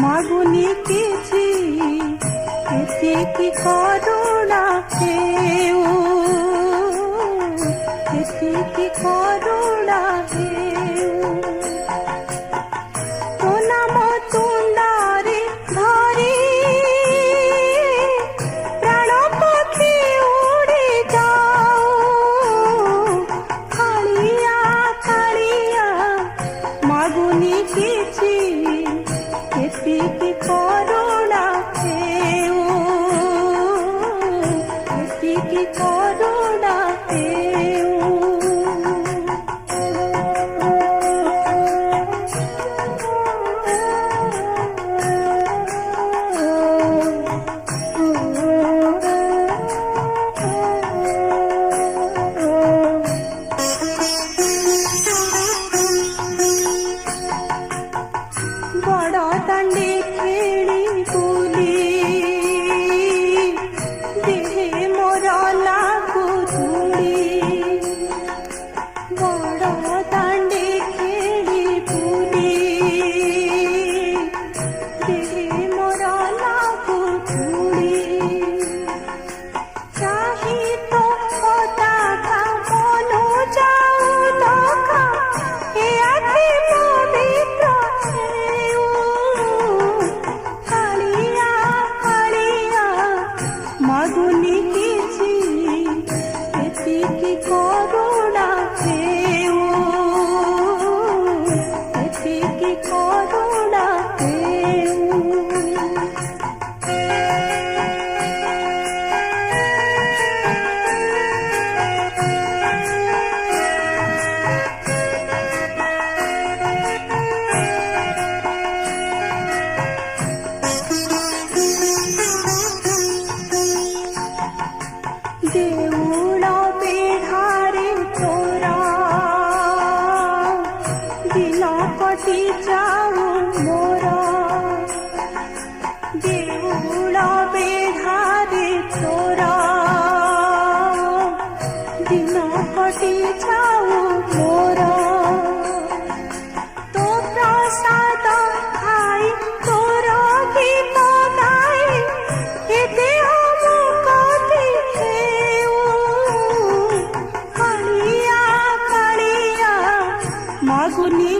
मागुनी किसी किसी की करुणा हेऊ किसी की करुणा हेऊ तो नाम तुंडारी धरी प्राण पक्षी उड़ी जाऊ कालिया कालिया मागुनी किसी किसी की करुणा हेऊ किसी की करुणा बड़ दांडे खेली बुली देहे मोर लागू धूली बड़ दांडे खेली बुली देहे मोर लागू धूली चाही तो पताका मनु जाऊ धोखा हे आखि पवित्र मागुनी किसी किसी की करुणा हेऊ किसी की करुणा देऊळ बेढारे चोरा दिन कटी जाऊ मोरा देऊळ बेढारे चोरा दिन कटी जाऊ मोरा तो प्रसाद खाई तोर गीत गाई हे देह मुकती मागुनी